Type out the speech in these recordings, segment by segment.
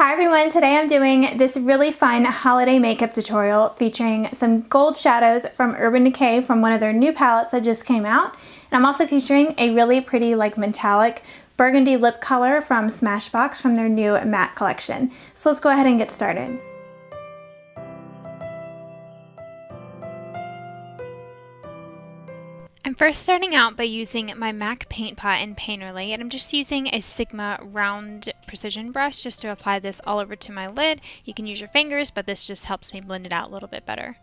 Hi everyone, today I'm doing this really fun holiday makeup tutorial featuring some gold shadows from Urban Decay from one of their new palettes that just came out. And I'm also featuring a really pretty metallic burgundy lip color from Smashbox from their new matte collection. So let's go ahead and get started. I'm first starting out by using my MAC paint pot and painterly, and I'm just using a Sigma round precision brush just to apply this all over to my lid. You can use your fingers, but this just helps me blend it out a little bit better.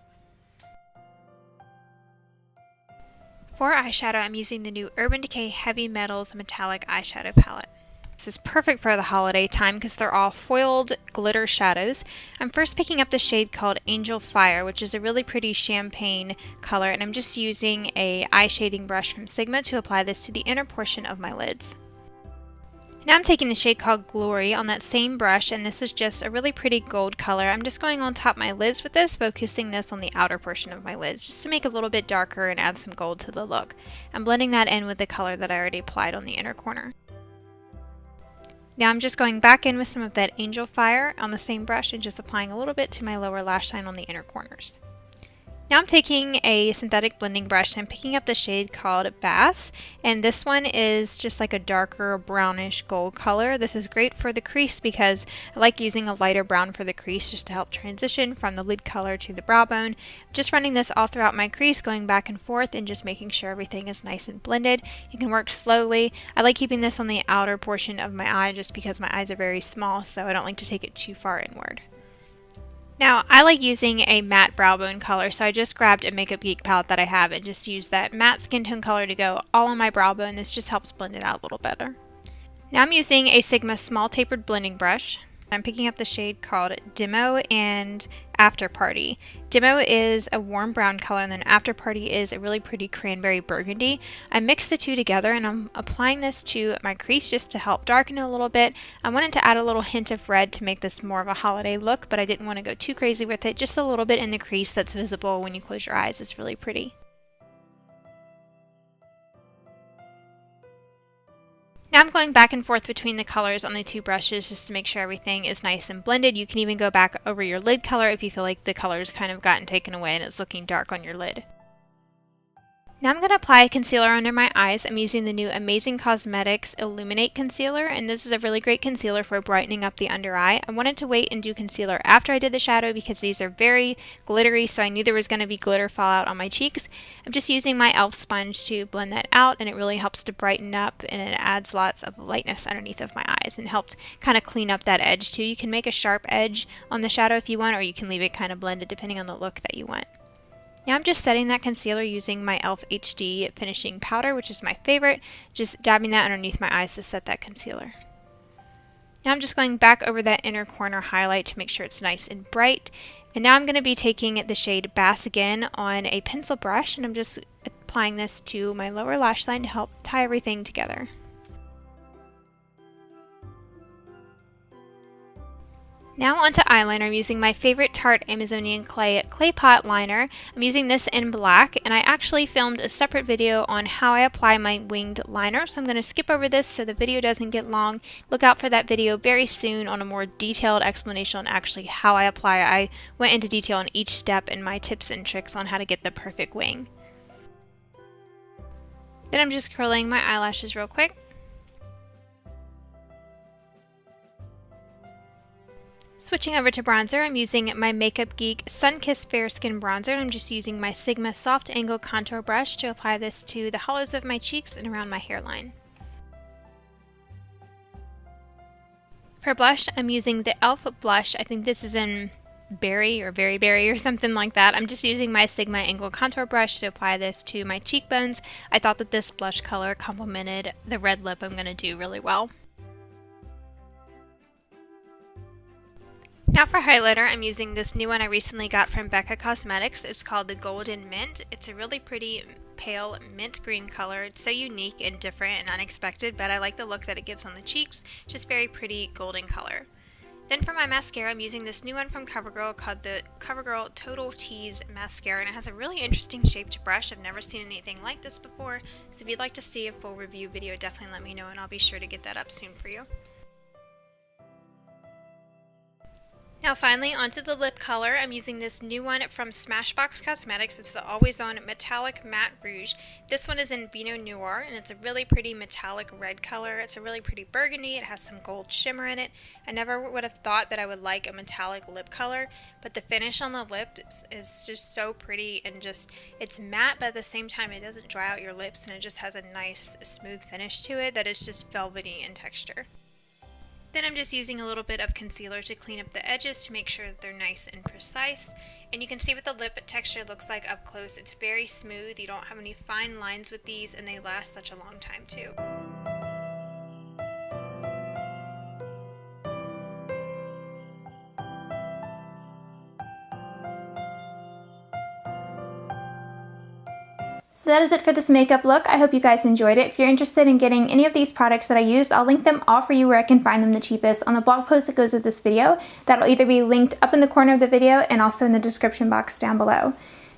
For eyeshadow, I'm using the new Urban Decay Heavy Metals Metallic Eyeshadow Palette. This is perfect for the holiday time because they're all foiled glitter shadows. I'm first picking up the shade called Angel Fire, which is a really pretty champagne color, and I'm just using a eye shading brush from Sigma to apply this to the inner portion of my lids. Now I'm taking the shade called Glory on that same brush, and this is just a really pretty gold color. I'm just going on top of my lids with this, focusing this on the outer portion of my lids just to make it a little bit darker and add some gold to the look. I'm blending that in with the color that I already applied on the inner corner. Now I'm just going back in with some of that Angel Fire on the same brush and just applying a little bit to my lower lash line on the inner corners. Now I'm taking a synthetic blending brush and I'm picking up the shade called Bass, and this one is just like a darker brownish gold color. This is great for the crease because I like using a lighter brown for the crease just to help transition from the lid color to the brow bone. Just running this all throughout my crease, going back and forth and just making sure everything is nice and blended. You can work slowly. I like keeping this on the outer portion of my eye just because my eyes are very small, so I don't like to take it too far inward. Now, I like using a matte brow bone color, so I just grabbed a Makeup Geek palette that I have and just used that matte skin tone color to go all on my brow bone. This just helps blend it out a little better. Now I'm using a Sigma small tapered blending brush. I'm picking up the shade called Demo and After Party. Demo is a warm brown color, and then After Party is a really pretty cranberry burgundy. I mixed the two together and I'm applying this to my crease just to help darken it a little bit. I wanted to add a little hint of red to make this more of a holiday look, but I didn't want to go too crazy with it. Just a little bit in the crease that's visible when you close your eyes. It's really pretty. Now I'm going back and forth between the colors on the two brushes just to make sure everything is nice and blended. You can even go back over your lid color if you feel like the color's kind of gotten taken away and it's looking dark on your lid. Now I'm going to apply a concealer under my eyes. I'm using the new Amazing Cosmetics Illuminate Concealer, and this is a really great concealer for brightening up the under eye. I wanted to wait and do concealer after I did the shadow because these are very glittery, so I knew there was going to be glitter fallout on my cheeks. I'm just using my e.l.f. sponge to blend that out, and it really helps to brighten up, and it adds lots of lightness underneath of my eyes and helped kind of clean up that edge too. You can make a sharp edge on the shadow if you want, or you can leave it kind of blended depending on the look that you want. Now I'm just setting that concealer using my e.l.f. HD finishing powder, which is my favorite, just dabbing that underneath my eyes to set that concealer. Now I'm just going back over that inner corner highlight to make sure it's nice and bright. And now I'm going to be taking the shade Bass again on a pencil brush, and I'm just applying this to my lower lash line to help tie everything together. Now onto eyeliner. I'm using my favorite Tarte Amazonian Clay pot liner. I'm using this in black, and I actually filmed a separate video on how I apply my winged liner, so I'm going to skip over this so the video doesn't get long. Look out for that video very soon on a more detailed explanation on actually how I apply it. I went into detail on each step in my tips and tricks on how to get the perfect wing. Then I'm just curling my eyelashes real quick. Switching over to bronzer, I'm using my Makeup Geek Sun-Kissed Fair Skin Bronzer, and I'm just using my Sigma Soft Angle Contour Brush to apply this to the hollows of my cheeks and around my hairline. For blush, I'm using the e.l.f. blush. I think this is in Berry or Very Berry or something like that. I'm just using my Sigma Angle Contour Brush to apply this to my cheekbones. I thought that this blush color complemented the red lip I'm going to do really well. Now for highlighter, I'm using this new one I recently got from Becca Cosmetics. It's called the Golden Mint. It's a really pretty pale mint green color. It's so unique and different and unexpected, but I like the look that it gives on the cheeks. Just very pretty golden color. Then for my mascara, I'm using this new one from CoverGirl called the CoverGirl Total Tease Mascara, and it has a really interesting shaped brush. I've never seen anything like this before, so if you'd like to see a full review video, definitely let me know and I'll be sure to get that up soon for you. Now finally, onto the lip color. I'm using this new one from Smashbox Cosmetics. It's the Always On Metallic Matte Rouge. This one is in Vino Noir, and it's a really pretty metallic red color. It's a really pretty burgundy. It has some gold shimmer in it. I never would have thought that I would like a metallic lip color, but the finish on the lip is just so pretty, and just, it's matte, but at the same time it doesn't dry out your lips, and it just has a nice smooth finish to it that is just velvety in texture. Then I'm just using a little bit of concealer to clean up the edges to make sure that they're nice and precise. And you can see what the lip texture looks like up close. It's very smooth. You don't have any fine lines with these, and they last such a long time too. So that is it for this makeup look. I hope you guys enjoyed it. If you're interested in getting any of these products that I used, I'll link them all for you where I can find them the cheapest on the blog post that goes with this video. That'll either be linked up in the corner of the video and also in the description box down below.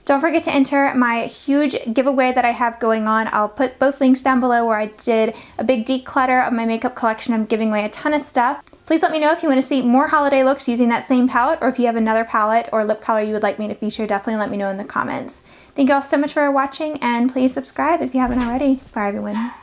Don't forget to enter my huge giveaway that I have going on. I'll put both links down below where I did a big declutter of my makeup collection. I'm giving away a ton of stuff. Please let me know if you want to see more holiday looks using that same palette, or if you have another palette or lip color you would like me to feature, definitely let me know in the comments. Thank you all so much for watching, and please subscribe if you haven't already. Bye everyone.